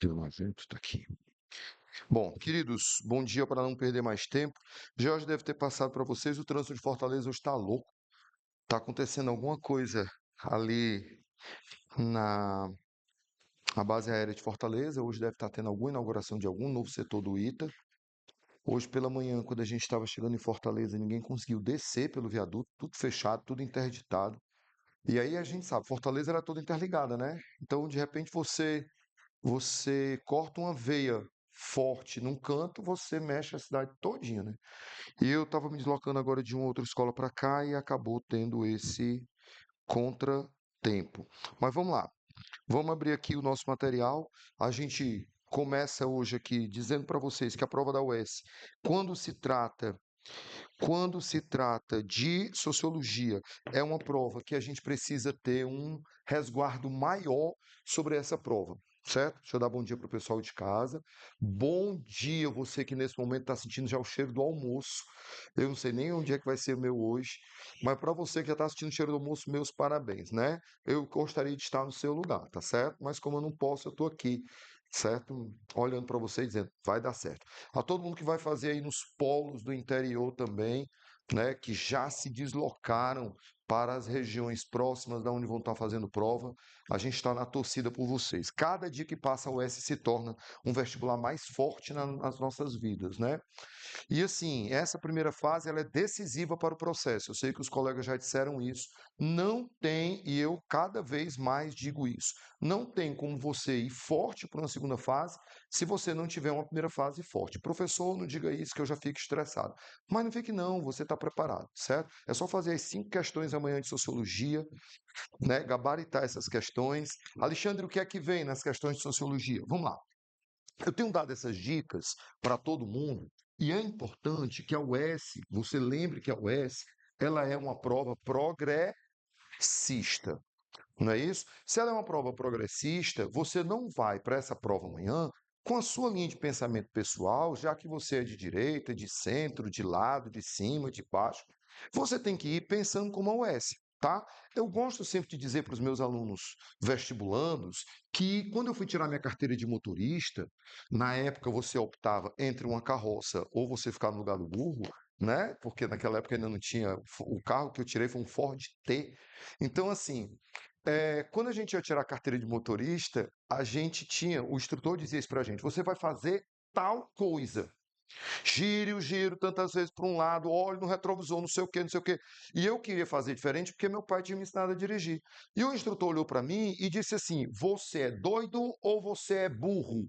Deu evento, tá aqui. Bom, queridos, bom dia para não perder mais tempo. Jorge deve ter passado para vocês, o trânsito de Fortaleza hoje está louco. Está acontecendo alguma coisa ali na, na base aérea de Fortaleza. Hoje deve estar tendo alguma inauguração de algum novo setor do ITA. Hoje pela manhã, quando a gente estava chegando em Fortaleza, ninguém conseguiu descer pelo viaduto, tudo fechado, tudo interditado. E aí a gente sabe, Fortaleza era toda interligada, né? Então, de repente, você corta uma veia forte num canto, você mexe a cidade todinha, né? E eu estava me deslocando agora de uma outra escola para cá e acabou tendo esse contratempo. Mas vamos lá, vamos abrir aqui o nosso material. A gente começa hoje aqui dizendo para vocês que a prova da UES, quando se trata quando se trata de sociologia, é uma prova que a gente precisa ter um resguardo maior sobre essa prova, certo? Deixa eu dar bom dia para o pessoal de casa. Bom dia, você que nesse momento está sentindo já o cheiro do almoço. Eu não sei nem onde é que vai ser o meu hoje, mas para você que já está sentindo o cheiro do almoço, meus parabéns, né? Eu gostaria de estar no seu lugar, tá certo? Mas como eu não posso, eu estou aqui, certo? Olhando para você e dizendo, vai dar certo. A todo mundo que vai fazer aí nos polos do interior também, né, que já se deslocaram para as regiões próximas da onde vão estar fazendo prova, a gente está na torcida por vocês. Cada dia que passa, a UES se torna um vestibular mais forte nas nossas vidas, né? E assim, essa primeira fase ela é decisiva para o processo. Eu sei que os colegas já disseram isso. Não tem, e eu cada vez mais digo isso, não tem como você ir forte para uma segunda fase se você não tiver uma primeira fase forte. Professor, não diga isso que eu já fico estressado. Mas não fique não, você está preparado, certo? É só fazer as 5 questões amanhã de sociologia, né? Gabaritar essas questões. Alexandre, o que é que vem nas questões de sociologia? Vamos lá. Eu tenho dado essas dicas para todo mundo e é importante que a UES, você lembre que a UES, ela é uma prova progressista, não é isso? Se ela é uma prova progressista, você não vai para essa prova amanhã com a sua linha de pensamento pessoal, já que você é de direita, de centro, de lado, de cima, de baixo. Você tem que ir pensando como a UES, tá? Eu gosto sempre de dizer para os meus alunos vestibulandos que quando eu fui tirar minha carteira de motorista, na época você optava entre uma carroça ou você ficar no lugar do burro, né? Porque naquela época ainda não tinha. O carro que eu tirei foi um Ford T. Então, assim, quando a gente ia tirar a carteira de motorista, a gente tinha, o instrutor dizia isso pra gente, você vai fazer tal coisa. Gire o giro tantas vezes para um lado, olhe no retrovisor, não sei o quê, não sei o quê. E eu queria fazer diferente porque meu pai tinha me ensinado a dirigir. E o instrutor olhou para mim e disse assim: você é doido ou você é burro?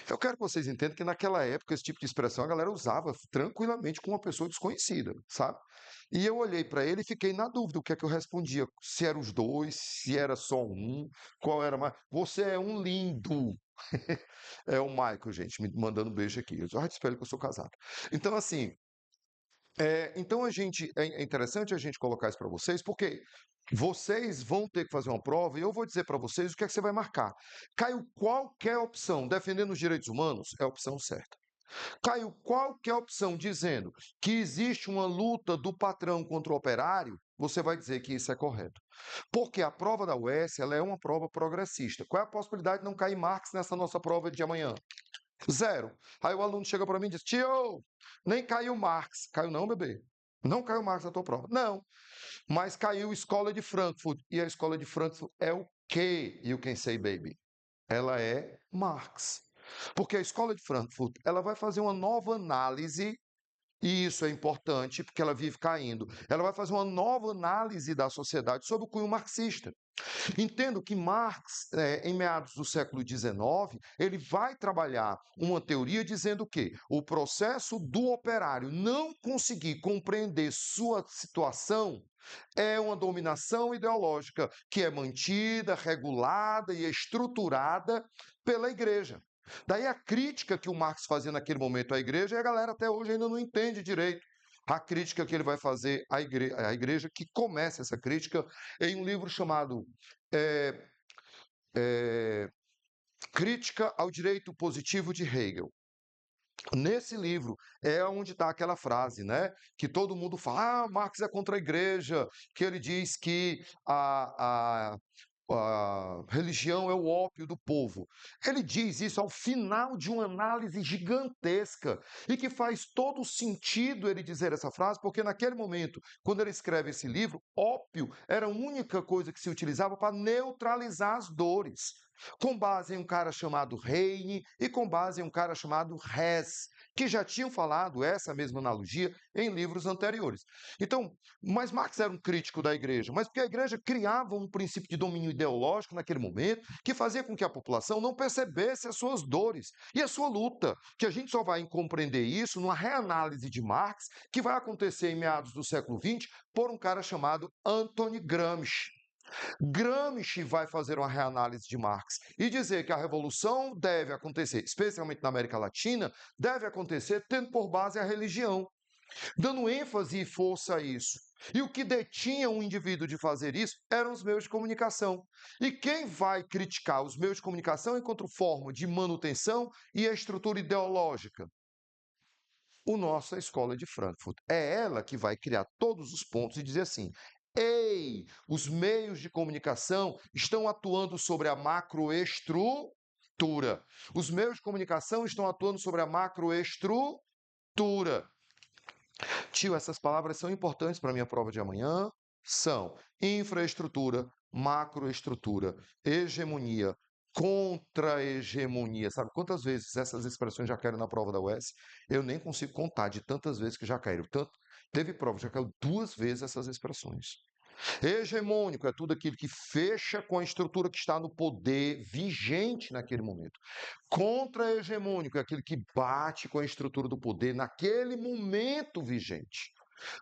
Eu quero que vocês entendam que naquela época esse tipo de expressão a galera usava tranquilamente com uma pessoa desconhecida, sabe? E eu olhei para ele e fiquei na dúvida o que é que eu respondia, se era os dois, se era só um, qual era mais. Você é um lindo. É o Michael, gente, me mandando um beijo aqui. Eu já te espero que eu sou casado. Então, assim, então é interessante a gente colocar isso para vocês, porque vocês vão ter que fazer uma prova e eu vou dizer para vocês o que é que você vai marcar. Caiu qualquer opção defendendo os direitos humanos, é a opção certa. Caiu qualquer opção dizendo que existe uma luta do patrão contra o operário, você vai dizer que isso é correto. Porque a prova da UES, ela é uma prova progressista. Qual é a possibilidade de não cair Marx nessa nossa prova de amanhã? Zero. Aí o aluno chega para mim e diz: tio, nem caiu Marx. Caiu não, bebê? Não caiu Marx na tua prova. Não, mas caiu Escola de Frankfurt. E a Escola de Frankfurt é o quê, you can say, baby? Ela é Marx. Porque a Escola de Frankfurt, ela vai fazer uma nova análise, e isso é importante, porque ela vive caindo. Ela vai fazer uma nova análise da sociedade sob o cunho marxista. Entendo que Marx, em meados do século XIX, ele vai trabalhar uma teoria dizendo que o processo do operário não conseguir compreender sua situação é uma dominação ideológica que é mantida, regulada e estruturada pela igreja. Daí a crítica que o Marx fazia naquele momento à igreja, e a galera até hoje ainda não entende direito a crítica que ele vai fazer à igreja, que começa essa crítica em um livro chamado é, é, Crítica ao Direito Positivo de Hegel. Nesse livro é onde está aquela frase, né? Que todo mundo fala, Marx é contra a igreja, que ele diz que a religião é o ópio do povo. Ele diz isso ao final de uma análise gigantesca e que faz todo sentido ele dizer essa frase, porque naquele momento, quando ele escreve esse livro, ópio era a única coisa que se utilizava para neutralizar as dores, com base em um cara chamado Heine e com base em um cara chamado Hess, que já tinham falado essa mesma analogia em livros anteriores. Então, mas Marx era um crítico da igreja, mas porque a igreja criava um princípio de domínio ideológico naquele momento que fazia com que a população não percebesse as suas dores e a sua luta, que a gente só vai compreender isso numa reanálise de Marx, que vai acontecer em meados do século XX por um cara chamado Anthony Gramsci. Gramsci vai fazer uma reanálise de Marx e dizer que a revolução deve acontecer, especialmente na América Latina, deve acontecer tendo por base a religião, dando ênfase e força a isso. E o que detinha um indivíduo de fazer isso eram os meios de comunicação. E quem vai criticar os meios de comunicação enquanto forma de manutenção e a estrutura ideológica? O nossa escola de Frankfurt. É ela que vai criar todos os pontos e dizer assim: ei, os meios de comunicação estão atuando sobre a macroestrutura. Os meios de comunicação estão atuando sobre a macroestrutura. Tio, essas palavras são importantes para a minha prova de amanhã? São infraestrutura, macroestrutura, hegemonia, contra-hegemonia. Sabe quantas vezes essas expressões já caíram na prova da UES? Eu nem consigo contar de tantas vezes que já caíram. Tanto, teve prova, já caiu 2 vezes essas expressões. Hegemônico é tudo aquilo que fecha com a estrutura que está no poder vigente naquele momento. Contra-hegemônico é aquilo que bate com a estrutura do poder naquele momento vigente.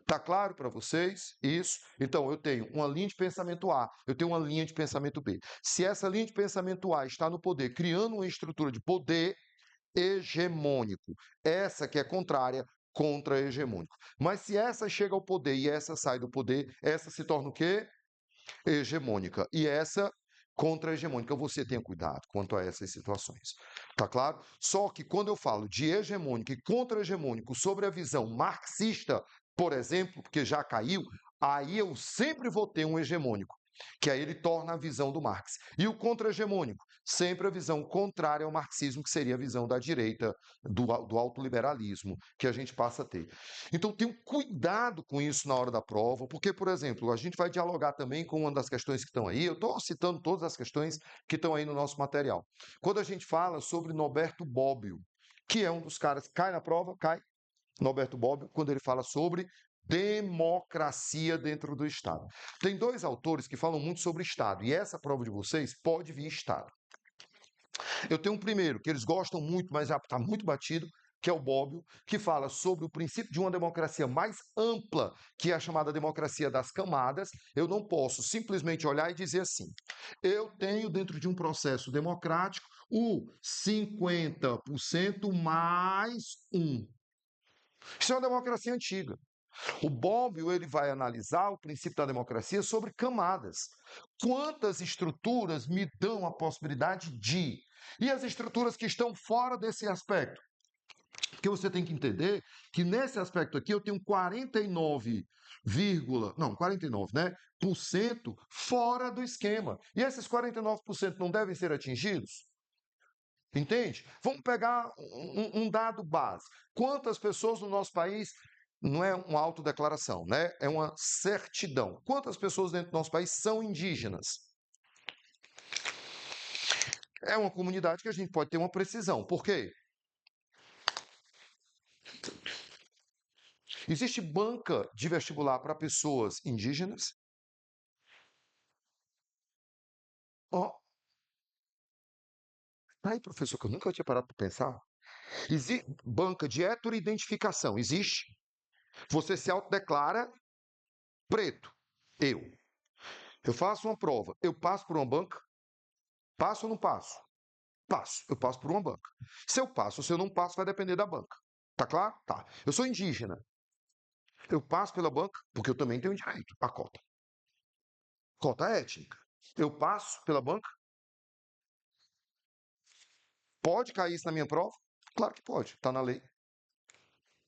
Tá claro para vocês isso? Então, eu tenho uma linha de pensamento A, eu tenho uma linha de pensamento B. Se essa linha de pensamento A está no poder, criando uma estrutura de poder hegemônico, essa que é contrária, contra-hegemônico. Mas se essa chega ao poder e essa sai do poder, essa se torna o quê? Hegemônica. E essa contra-hegemônica. Você tenha cuidado quanto a essas situações. Tá claro? Só que quando eu falo de hegemônico e contra-hegemônico sobre a visão marxista, por exemplo, porque já caiu, aí eu sempre vou ter um hegemônico, que aí ele torna a visão do Marx. E o contra-hegemônico, sempre a visão contrária ao marxismo, que seria a visão da direita, do autoliberalismo, que a gente passa a ter. Então, tenham cuidado com isso na hora da prova, porque, por exemplo, a gente vai dialogar também com uma das questões que estão aí. Eu estou citando todas as questões que estão aí no nosso material. Quando a gente fala sobre Norberto Bobbio, que é um dos caras que cai na prova, cai, Norberto Bobbio, quando ele fala sobre democracia dentro do Estado. Tem 2 autores que falam muito sobre Estado, e essa prova de vocês pode vir Estado. Eu tenho um primeiro, que eles gostam muito, mas já está muito batido, que é o Bobbio, que fala sobre o princípio de uma democracia mais ampla, que é a chamada democracia das camadas. Eu não posso simplesmente olhar e dizer assim: eu tenho dentro de um processo democrático o 50% mais 1. Isso é uma democracia antiga. O Bobbio ele vai analisar o princípio da democracia sobre camadas. Quantas estruturas me dão a possibilidade de? E as estruturas que estão fora desse aspecto? Porque você tem que entender que nesse aspecto aqui eu tenho 49, não, 49, né, por cento fora do esquema. E esses 49% não devem ser atingidos? Entende? Vamos pegar um dado básico. Quantas pessoas no nosso país, não é uma autodeclaração, né? É uma certidão. Quantas pessoas dentro do nosso país são indígenas? É uma comunidade que a gente pode ter uma precisão. Por quê? Existe banca de vestibular para pessoas indígenas? Ó, tá aí, professor, que eu nunca tinha parado para pensar. Existe banca de heteroidentificação, existe? Você se autodeclara preto. Eu. Eu faço uma prova. Eu passo por uma banca? Passo ou não passo? Passo. Eu passo por uma banca. Se eu passo ou se eu não passo, vai depender da banca. Tá claro? Tá. Eu sou indígena. Eu passo pela banca porque eu também tenho direito à cota. Cota étnica. Eu passo pela banca? Pode cair isso na minha prova? Claro que pode. Está na lei.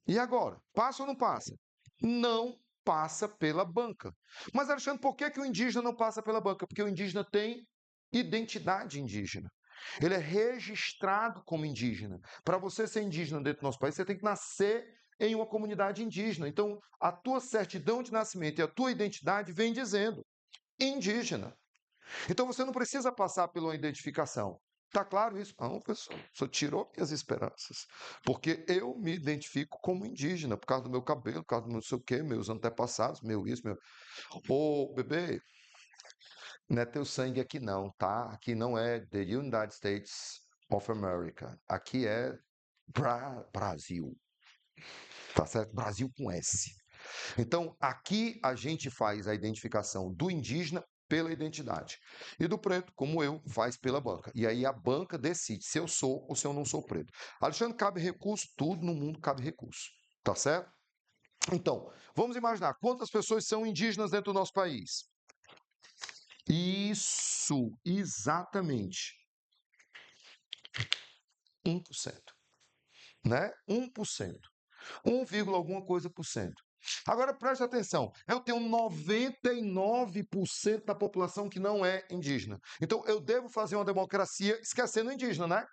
E agora? Passa ou não passa? Não passa pela banca. Mas, Alexandre, por que o indígena não passa pela banca? Porque o indígena tem identidade indígena. Ele é registrado como indígena. Para você ser indígena dentro do nosso país, você tem que nascer em uma comunidade indígena. Então, a tua certidão de nascimento e a tua identidade vem dizendo indígena. Então, você não precisa passar pela uma identificação. Está claro isso? Não, pessoal, só tirou minhas esperanças. Porque eu me identifico como indígena, por causa do meu cabelo, por causa do meu não sei o quê, meus antepassados, meu isso, meu... Ô, bebê, não é teu sangue aqui não, tá? Aqui não é the United States of America. Aqui é Brasil. Tá certo? Brasil com S. Então, aqui a gente faz a identificação do indígena pela identidade. E do preto, como eu, faz pela banca. E aí a banca decide se eu sou ou se eu não sou preto. Alexandre, cabe recurso? Tudo no mundo cabe recurso. Tá certo? Então, vamos imaginar quantas pessoas são indígenas dentro do nosso país. Isso, exatamente. 1%. Né? 1%. 1, alguma coisa por cento. Agora preste atenção, eu tenho 99% da população que não é indígena. Então eu devo fazer uma democracia esquecendo o indígena, né?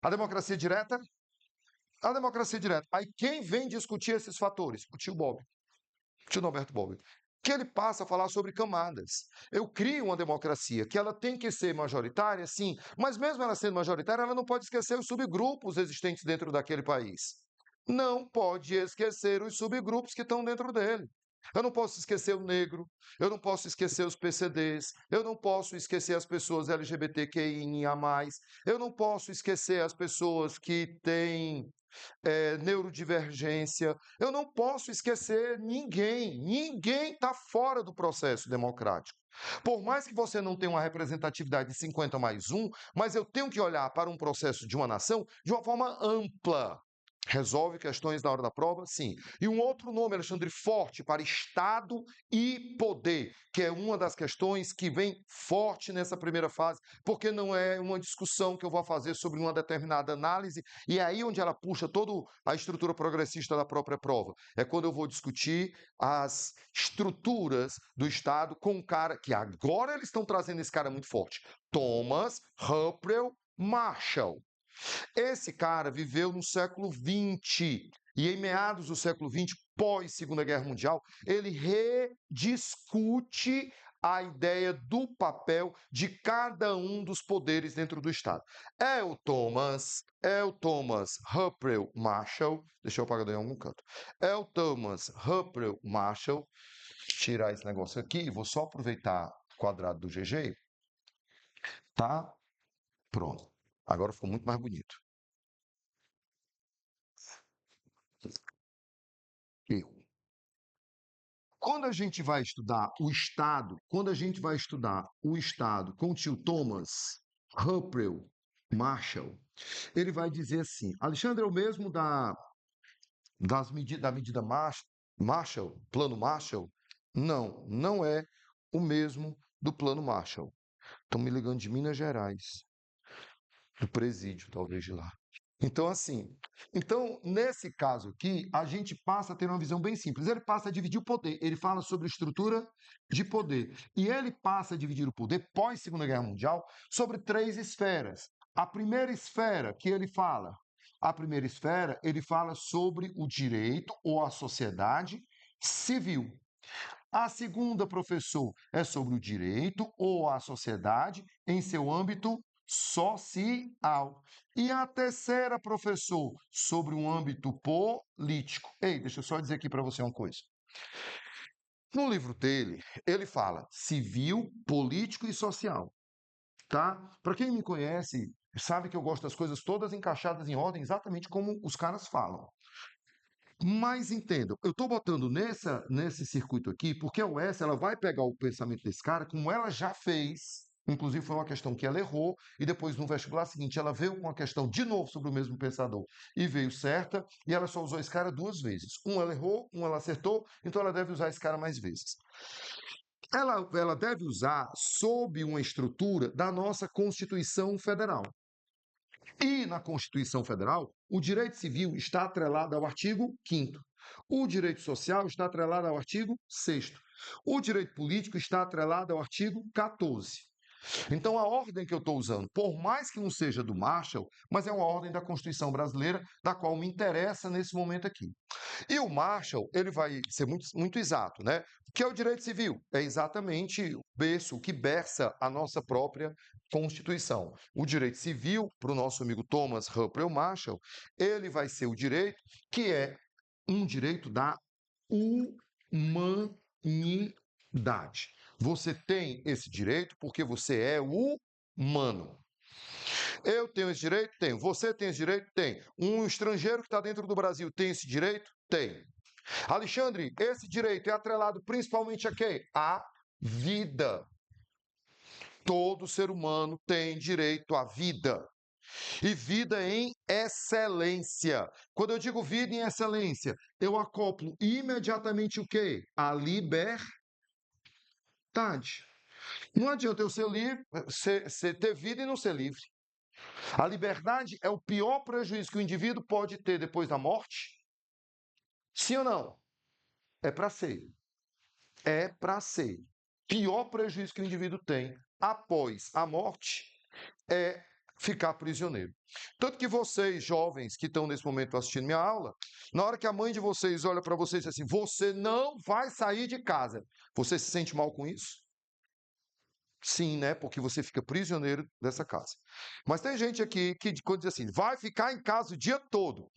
A democracia direta? A democracia direta. Aí quem vem discutir esses fatores? O tio Bob, o tio Norberto Bob. Que ele passa a falar sobre camadas. Eu crio uma democracia que ela tem que ser majoritária, sim, mas mesmo ela sendo majoritária, ela não pode esquecer os subgrupos existentes dentro daquele país. Não pode esquecer os subgrupos que estão dentro dele. Eu não posso esquecer o negro, eu não posso esquecer os PCDs, eu não posso esquecer as pessoas LGBTQIA+, eu não posso esquecer as pessoas que têm neurodivergência, eu não posso esquecer ninguém, ninguém está fora do processo democrático. Por mais que você não tenha uma representatividade de 50+1, mas eu tenho que olhar para um processo de uma nação de uma forma ampla. Resolve questões na hora da prova? Sim. E um outro nome, Alexandre, forte para Estado e poder, que é uma das questões que vem forte nessa primeira fase, porque não é uma discussão que eu vou fazer sobre uma determinada análise, e é aí onde ela puxa toda a estrutura progressista da própria prova. É quando eu vou discutir as estruturas do Estado com um cara que agora eles estão trazendo esse cara muito forte, Thomas Humphrey Marshall. Esse cara viveu no século XX e em meados do século XX, pós Segunda Guerra Mundial, ele rediscute a ideia do papel de cada um dos poderes dentro do Estado. É o Thomas Humphrey Marshall, deixa eu apagar em algum canto. É o Thomas Humphrey Marshall, tirar esse negócio aqui, vou só aproveitar o quadrado do GG, tá? Pronto. Agora ficou muito mais bonito. Eu. Quando a gente vai estudar o Estado, com o tio Thomas Humphrey Marshall, ele vai dizer assim: Alexandre é o mesmo da medida Marshall, plano Marshall? Não, não é o mesmo do plano Marshall. Estão me ligando de Minas Gerais, do presídio, talvez de lá. Então, nesse caso aqui, a gente passa a ter uma visão bem simples. Ele passa a dividir o poder. Ele fala sobre estrutura de poder. E ele passa a dividir o poder, pós-Segunda Guerra Mundial, sobre 3 esferas. A primeira esfera que ele fala sobre o direito ou a sociedade civil. A segunda, professor, é sobre o direito ou a sociedade em seu âmbito social. E a terceira, professor, sobre um âmbito político. Ei, deixa eu só dizer aqui para você uma coisa. No livro dele, ele fala civil, político e social, tá? Para quem me conhece, sabe que eu gosto das coisas todas encaixadas em ordem, exatamente como os caras falam. Mas entendam, eu estou botando nesse circuito aqui, porque a UES ela vai pegar o pensamento desse cara, como ela já fez. Inclusive, foi uma questão que ela errou, e depois, no vestibular seguinte, ela veio com uma questão de novo sobre o mesmo pensador, e veio certa, e ela só usou esse cara 2 vezes. Um ela errou, um ela acertou, então ela deve usar esse cara mais vezes. Ela deve usar sob uma estrutura da nossa Constituição Federal. E na Constituição Federal, o direito civil está atrelado ao artigo 5º. O direito social está atrelado ao artigo 6º. O direito político está atrelado ao artigo 14º. Então, a ordem que eu estou usando, por mais que não seja do Marshall, mas é uma ordem da Constituição brasileira, da qual me interessa nesse momento aqui. E o Marshall, ele vai ser muito exato, né? O que é o direito civil? É exatamente o berço, o que berça a nossa própria Constituição. O direito civil, para o nosso amigo Thomas Humphrey Marshall, ele vai ser o direito que é um direito da humanidade. Você tem esse direito porque você é humano. Eu tenho esse direito? Tenho. Você tem esse direito? Tem. Um estrangeiro que está dentro do Brasil tem esse direito? Tem. Alexandre, esse direito é atrelado principalmente a quê? À vida. Todo ser humano tem direito à vida. E vida em excelência. Quando eu digo vida em excelência, eu acoplo imediatamente o quê? A liberdade. Não adianta eu ser livre, ter vida e não ser livre. A liberdade é o pior prejuízo que o indivíduo pode ter depois da morte? Sim ou não? É para ser. É para ser. Pior prejuízo que o indivíduo tem após a morte é ficar prisioneiro. Tanto que vocês, jovens, que estão nesse momento assistindo minha aula, na hora que a mãe de vocês olha para vocês e diz assim, você não vai sair de casa, você se sente mal com isso? Sim, né? Porque você fica prisioneiro dessa casa. Mas tem gente aqui que quando diz assim, vai ficar em casa o dia todo.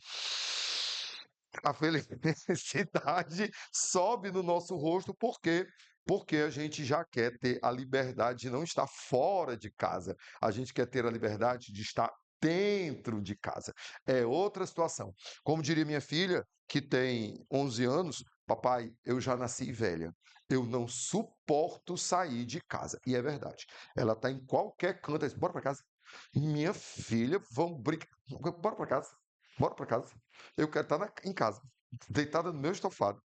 A felicidade sobe no nosso rosto, por quê? Porque a gente já quer ter a liberdade de não estar fora de casa. A gente quer ter a liberdade de estar dentro de casa. É outra situação. Como diria minha filha, que tem 11 anos, papai, eu já nasci velha. Eu não suporto sair de casa. E é verdade. Ela está em qualquer canto. Ela diz, bora para casa. Minha filha, vamos brincar. Bora para casa. Bora para casa. Eu quero estar em casa, deitada no meu estofado.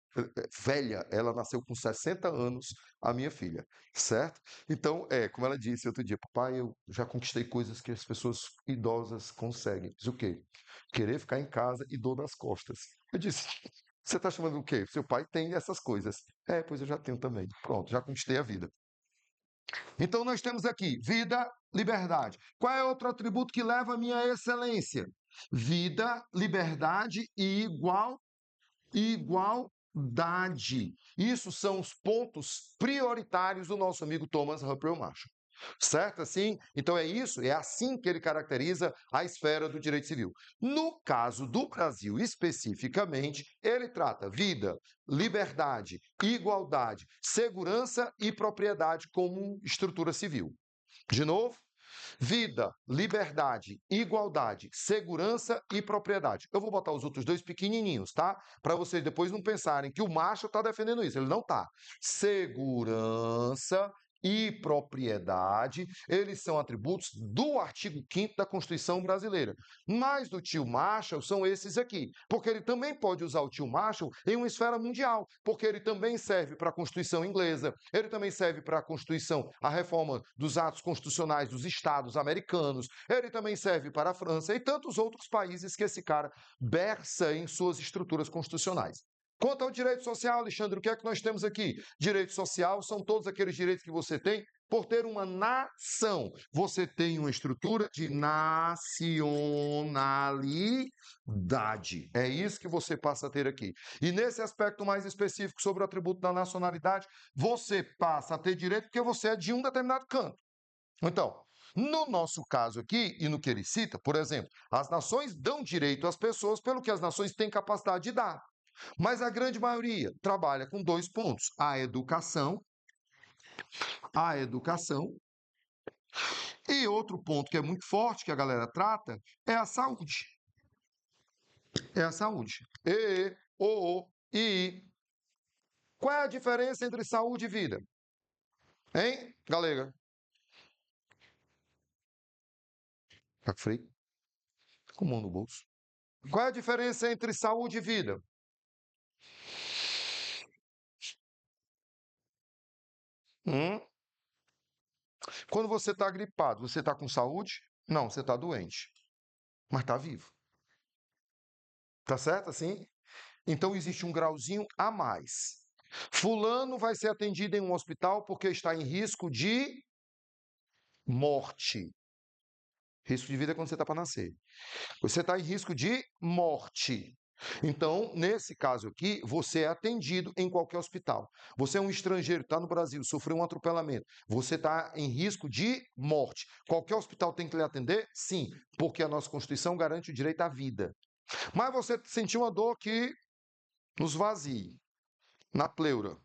Velha, ela nasceu com 60 anos, a minha filha, certo? Então, como ela disse outro dia, papai, eu já conquistei coisas que as pessoas idosas conseguem. Diz o quê? Querer ficar em casa e dor nas costas. Eu disse, você está chamando o quê? Seu pai tem essas coisas. Pois eu já tenho também. Pronto, já conquistei a vida. Então, nós temos aqui vida, liberdade. Qual é outro atributo que leva à minha excelência? Vida, liberdade e igualdade. Isso são os pontos prioritários do nosso amigo Thomas Humphrey Marshall. Certo assim? Então é isso, é assim que ele caracteriza a esfera do direito civil. No caso do Brasil especificamente, ele trata vida, liberdade, igualdade, segurança e propriedade como estrutura civil. De novo, vida, liberdade, igualdade, segurança e propriedade. Eu vou botar os outros dois pequenininhos, tá? Para vocês depois não pensarem que o Marshall está defendendo isso. Ele não está. Segurança e propriedade, eles são atributos do artigo 5º da Constituição brasileira. Mas do tio Marshall são esses aqui, porque ele também pode usar o tio Marshall em uma esfera mundial, porque ele também serve para a Constituição inglesa, ele também serve para a Constituição, a reforma dos atos constitucionais dos estados americanos, ele também serve para a França e tantos outros países que esse cara berça em suas estruturas constitucionais. Quanto ao direito social, Alexandre, o que é que nós temos aqui? Direito social são todos aqueles direitos que você tem por ter uma nação. Você tem uma estrutura de nacionalidade. É isso que você passa a ter aqui. E nesse aspecto mais específico sobre o atributo da nacionalidade, você passa a ter direito porque você é de um determinado canto. Então, no nosso caso aqui, e no que ele cita, por exemplo, as nações dão direito às pessoas pelo que as nações têm capacidade de dar. Mas a grande maioria trabalha com 2 pontos: a educação, e outro ponto que é muito forte que a galera trata é a saúde. É a saúde. O, I. Qual é a diferença entre saúde e vida? Hein, galega? Tá frio? Com mão no bolso. Qual é a diferença entre saúde e vida? Hum? Quando você está gripado, você está com saúde? Não, você está doente. Mas está vivo. Tá certo assim? Então existe um grauzinho a mais. Fulano vai ser atendido em um hospital porque está em risco de morte. Risco de vida é quando você está para nascer. Você está em risco de morte. Então, nesse caso aqui, você é atendido em qualquer hospital. Você é um estrangeiro, está no Brasil, sofreu um atropelamento. Você está em risco de morte. Qualquer hospital tem que lhe atender? Sim, porque a nossa Constituição garante o direito à vida. Mas você sentiu uma dor que nos vazie, na pleura.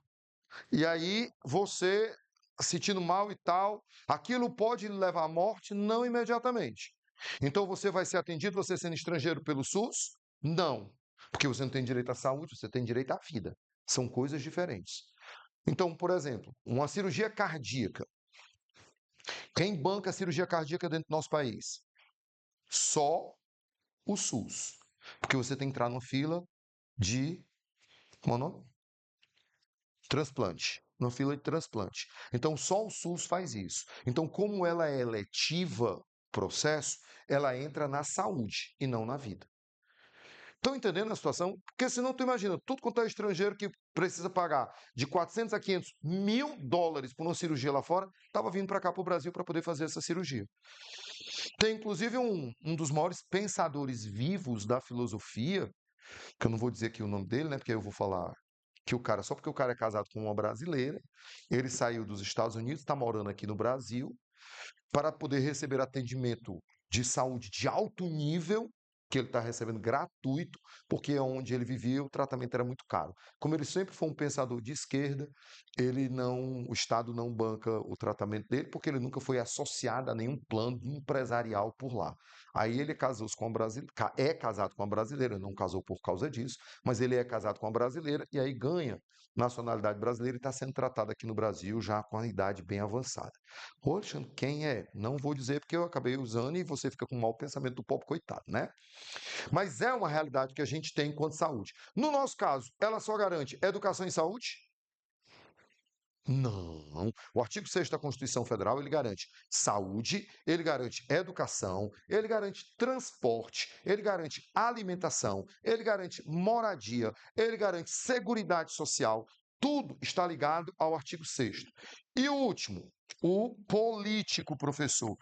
E aí você sentindo mal e tal, aquilo pode lhe levar à morte? Não imediatamente. Então você vai ser atendido, você sendo estrangeiro pelo SUS? Não, porque você não tem direito à saúde, você tem direito à vida. São coisas diferentes. Então, por exemplo, uma cirurgia cardíaca. Quem banca a cirurgia cardíaca dentro do nosso país? Só o SUS. Porque você tem que entrar numa fila de, como é o nome? Transplante. Na fila de transplante. Então, só o SUS faz isso. Então, como ela é eletiva, processo, ela entra na saúde e não na vida. Estão entendendo a situação? Porque senão tu imagina, tudo quanto é estrangeiro que precisa pagar de 400 a 500 mil dólares por uma cirurgia lá fora, estava vindo para cá para o Brasil para poder fazer essa cirurgia. Tem inclusive um dos maiores pensadores vivos da filosofia, que eu não vou dizer aqui o nome dele, né? Porque eu vou falar que o cara, só porque o cara é casado com uma brasileira, ele saiu dos Estados Unidos, está morando aqui no Brasil, para poder receber atendimento de saúde de alto nível, que ele está recebendo gratuito, porque onde ele vivia o tratamento era muito caro. Como ele sempre foi um pensador de esquerda, o Estado não banca o tratamento dele, porque ele nunca foi associado a nenhum plano empresarial por lá. Aí ele casou-se com uma brasileira, é casado com uma brasileira, não casou por causa disso, mas ele é casado com uma brasileira e aí ganha nacionalidade brasileira e está sendo tratado aqui no Brasil já com a idade bem avançada. Poxa, quem é? Não vou dizer porque eu acabei usando e você fica com um mau pensamento do pobre coitado, né? Mas é uma realidade que a gente tem enquanto saúde. No nosso caso, ela só garante educação e saúde? Não. O artigo 6º da Constituição Federal, ele garante saúde, ele garante educação, ele garante transporte, ele garante alimentação, ele garante moradia, ele garante seguridade social. Tudo está ligado ao artigo 6º. E o último, o político, professor.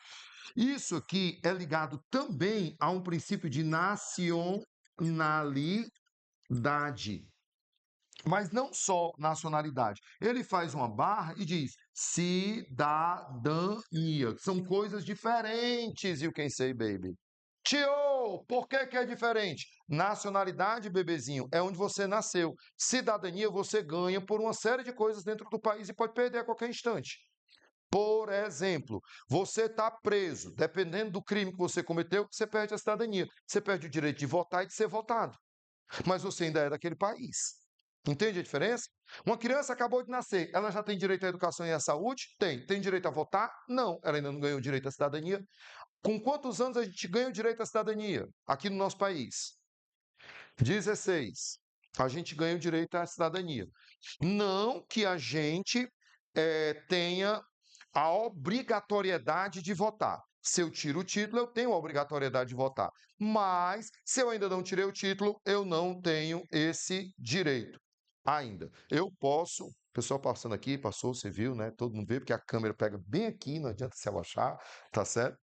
Isso aqui é ligado também a um princípio de nacionalidade. Mas não só nacionalidade. Ele faz uma barra e diz cidadania. São coisas diferentes, you can say, baby. Tio, por que que é diferente? Nacionalidade, bebezinho, é onde você nasceu. Cidadania você ganha por uma série de coisas dentro do país e pode perder a qualquer instante. Por exemplo, você está preso. Dependendo do crime que você cometeu, você perde a cidadania. Você perde o direito de votar e de ser votado. Mas você ainda é daquele país. Entende a diferença? Uma criança acabou de nascer, ela já tem direito à educação e à saúde? Tem. Tem direito a votar? Não. Ela ainda não ganhou direito à cidadania. Com quantos anos a gente ganha o direito à cidadania aqui no nosso país? 16. A gente ganha o direito à cidadania. Não que a gente tenha a obrigatoriedade de votar. Se eu tiro o título, eu tenho a obrigatoriedade de votar. Mas, se eu ainda não tirei o título, eu não tenho esse direito ainda. Eu posso, o pessoal passando aqui, passou, você viu, né? Todo mundo vê, porque a câmera pega bem aqui, não adianta se abaixar, tá certo?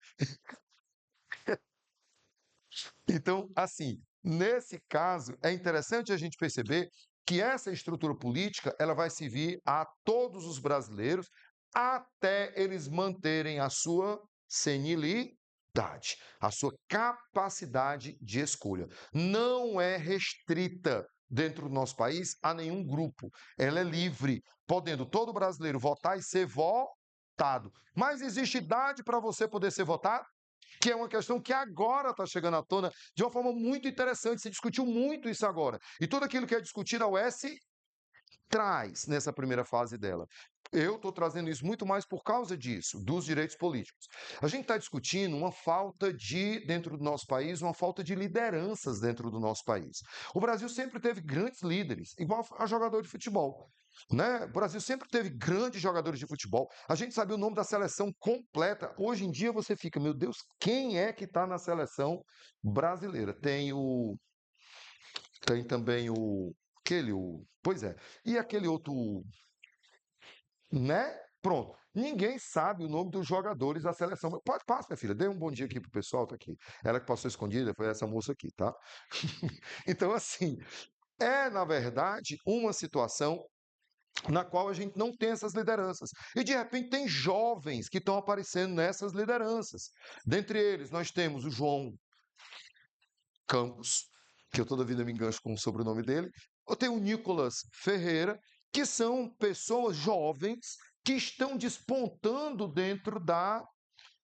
Então, assim, nesse caso, é interessante a gente perceber que essa estrutura política ela vai servir a todos os brasileiros até eles manterem a sua senilidade, a sua capacidade de escolha. Não é restrita dentro do nosso país a nenhum grupo. Ela é livre, podendo todo brasileiro votar e ser votado. Mas existe idade para você poder ser votado? Que é uma questão que agora está chegando à tona de uma forma muito interessante. Se discutiu muito isso agora. E tudo aquilo que é discutido, a UES traz nessa primeira fase dela. Eu estou trazendo isso muito mais por causa disso, dos direitos políticos. A gente está discutindo uma falta dentro do nosso país, uma falta de lideranças dentro do nosso país. O Brasil sempre teve grandes líderes, igual a jogador de futebol. Né? O Brasil sempre teve grandes jogadores de futebol. A gente sabia o nome da seleção completa. Hoje em dia você fica, meu Deus, quem é que está na seleção brasileira? Tem o Tem também pois é. E aquele outro, né? Pronto. Ninguém sabe o nome dos jogadores da seleção. Pode, passa, minha filha. Dê um bom dia aqui pro pessoal, tá aqui. Ela que passou escondida foi essa moça aqui, tá? Então, assim, é, na verdade, uma situação na qual a gente não tem essas lideranças. E, de repente, tem jovens que estão aparecendo nessas lideranças. Dentre eles, nós temos o João Campos, que eu toda vida me engancho com o sobrenome dele. Eu tenho o Nicolas Ferreira, que são pessoas jovens que estão despontando dentro da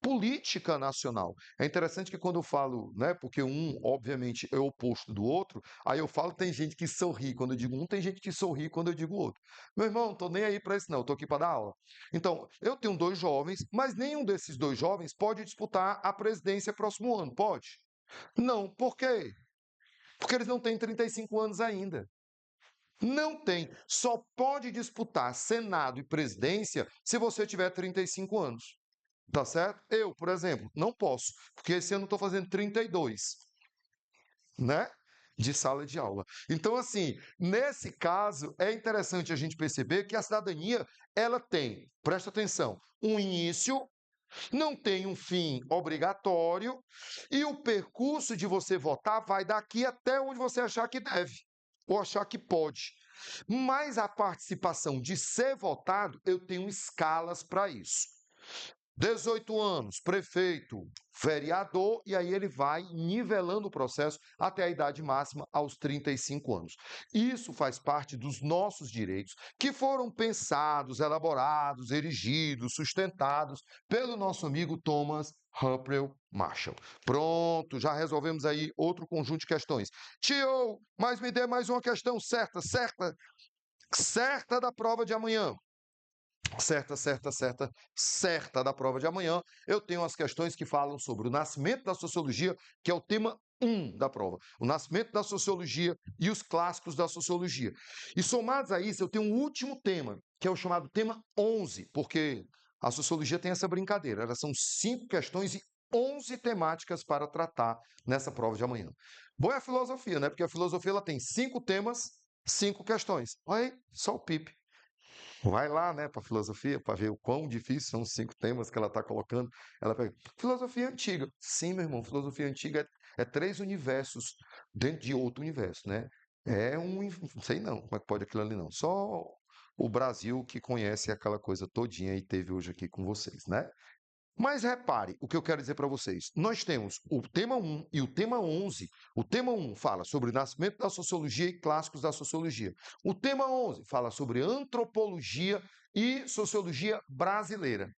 política nacional. É interessante que quando eu falo, né, porque um, obviamente, é o oposto do outro, aí eu falo, tem gente que sorri quando eu digo um, tem gente que sorri quando eu digo outro. Meu irmão, não estou nem aí para isso não, estou aqui para dar aula. Então, eu tenho dois jovens, mas nenhum desses dois jovens pode disputar a presidência próximo ano, pode? Não, por quê? Porque eles não têm 35 anos ainda. Não tem. Só pode disputar Senado e presidência se você tiver 35 anos. Tá certo? Eu, por exemplo, não posso, porque esse ano eu estou fazendo 32, né? De sala de aula. Então, assim, nesse caso, é interessante a gente perceber que a cidadania, ela tem, presta atenção, um início, não tem um fim obrigatório, e o percurso de você votar vai daqui até onde você achar que deve, ou achar que pode. Mas a participação de ser votado, eu tenho escalas para isso. 18 anos, prefeito, vereador, e aí ele vai nivelando o processo até a idade máxima aos 35 anos. Isso faz parte dos nossos direitos, que foram pensados, elaborados, erigidos, sustentados pelo nosso amigo Thomas Humphrey Marshall. Pronto, já resolvemos aí outro conjunto de questões. Tio, mas me dê mais uma questão certa da prova de amanhã. Certa da prova de amanhã, eu tenho as questões que falam sobre o nascimento da sociologia, que é o tema 1 da prova. O nascimento da sociologia e os clássicos da sociologia. E somados a isso, eu tenho um último tema, que é o chamado tema 11, porque a sociologia tem essa brincadeira. Elas são 5 questões e 11 temáticas para tratar nessa prova de amanhã. Boa é a filosofia, né? Porque a filosofia ela tem 5 temas, 5 questões. Olha aí, só o PIP. Vai lá, né, para filosofia, para ver o quão difíceis são os 5 temas que ela está colocando. Ela pega, filosofia antiga. Sim, meu irmão, filosofia antiga é 3 universos dentro de outro universo, né? Não sei não, como é que pode aquilo ali não. Só o Brasil que conhece aquela coisa todinha e teve hoje aqui com vocês, né? Mas repare o que eu quero dizer para vocês. Nós temos o tema 1 e o tema 11. O tema 1 fala sobre o nascimento da sociologia e clássicos da sociologia. O tema 11 fala sobre antropologia e sociologia brasileira.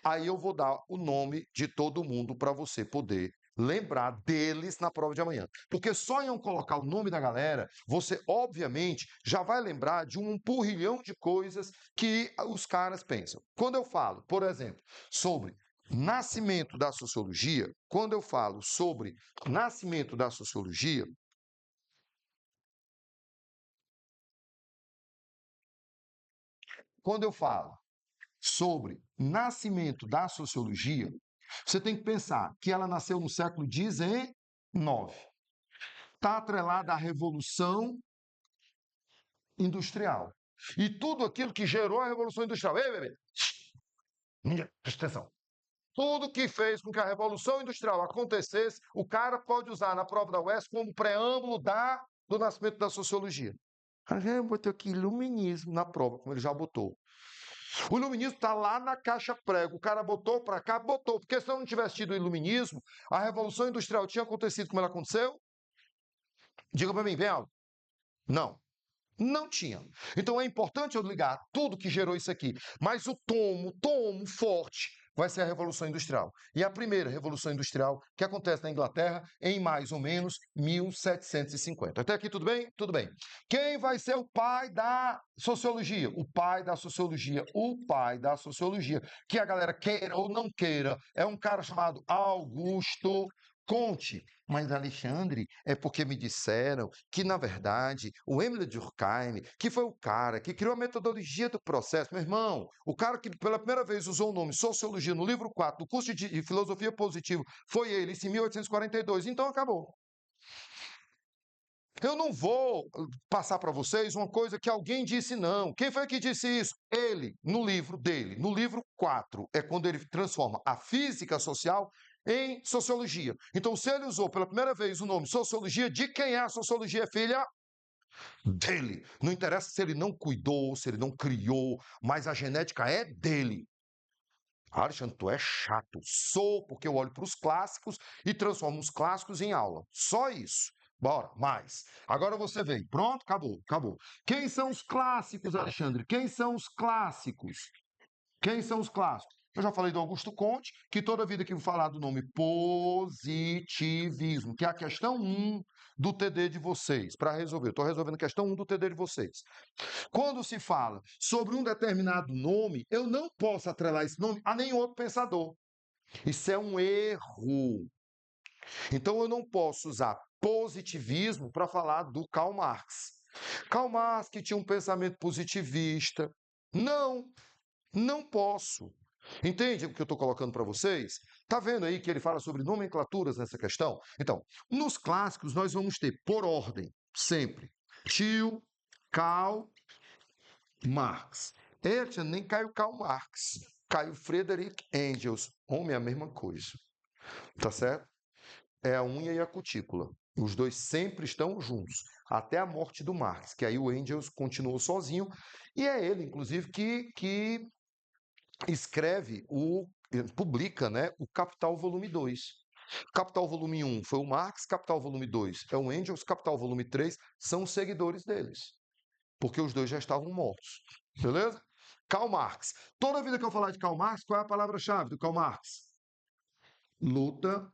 Aí eu vou dar o nome de todo mundo para você poder lembrar deles na prova de amanhã. Porque só em eu colocar o nome da galera, você obviamente já vai lembrar de um porrilhão de coisas que os caras pensam. Quando eu falo, por exemplo, sobre nascimento da sociologia, quando eu falo sobre nascimento da sociologia, quando eu falo sobre nascimento da sociologia, você tem que pensar que ela nasceu no século XIX, está atrelada à Revolução Industrial. E tudo aquilo que gerou a Revolução Industrial. Ei, bebê! Presta atenção. Tudo que fez com que a Revolução Industrial acontecesse, o cara pode usar na prova da UES como preâmbulo do nascimento da sociologia. Eu botei aqui iluminismo na prova, como ele já botou. O iluminismo está lá na caixa prego. O cara botou para cá, botou. Porque se não tivesse tido o iluminismo, a Revolução Industrial tinha acontecido como ela aconteceu? Diga para mim, bem alto. Não. Não tinha. Então é importante eu ligar tudo que gerou isso aqui. Mas o tomo forte, vai ser a Revolução Industrial. E a primeira Revolução Industrial que acontece na Inglaterra em mais ou menos 1750. Até aqui tudo bem? Tudo bem. Quem vai ser o pai da sociologia? O pai da sociologia. O pai da sociologia. Que a galera queira ou não queira. É um cara chamado Augusto Conte. Mas, Alexandre, é porque me disseram que, na verdade, o Emile Durkheim, que foi o cara que criou a metodologia do processo, meu irmão, o cara que pela primeira vez usou o nome sociologia no livro 4 do curso de filosofia positiva, foi ele, isso em 1842, então acabou. Eu não vou passar para vocês uma coisa que alguém disse, não. Quem foi que disse isso? Ele, no livro dele, no livro 4, é quando ele transforma a física social em sociologia. Então, se ele usou pela primeira vez o nome sociologia, de quem é a sociologia, filha? Dele. Não interessa se ele não cuidou, se ele não criou, mas a genética é dele. Alexandre, tu é chato. Sou, porque eu olho para os clássicos e transformo os clássicos em aula. Só isso. Bora, mais. Agora você vem. Pronto, acabou, acabou. Quem são os clássicos, Alexandre? Quem são os clássicos? Quem são os clássicos? Eu já falei do Augusto Conte, que toda vida que eu falar do nome positivismo, que é a questão 1 do TD de vocês, para resolver. Estou resolvendo a questão 1 do TD de vocês. Quando se fala sobre um determinado nome, eu não posso atrelar esse nome a nenhum outro pensador. Isso é um erro. Então eu não posso usar positivismo para falar do Karl Marx. Karl Marx que tinha um pensamento positivista. Não posso. Entende o que eu estou colocando para vocês? Está vendo aí que ele fala sobre nomenclaturas nessa questão? Então, nos clássicos nós vamos ter, por ordem, sempre, tio, Karl, Marx. Eita, nem caiu Karl Marx. Caiu Friedrich Engels. Homem, é a mesma coisa. Tá certo? É a unha e a cutícula. Os dois sempre estão juntos, até a morte do Marx, que aí o Engels continuou sozinho, e é ele, inclusive, que escreve, publica, né, o Capital Volume 2. Capital Volume 1 foi o Marx, Capital Volume 2 é o Engels, Capital Volume 3 são os seguidores deles, porque os dois já estavam mortos. Beleza? Karl Marx. Toda vida que eu falar de Karl Marx, qual é a palavra-chave do Karl Marx? Luta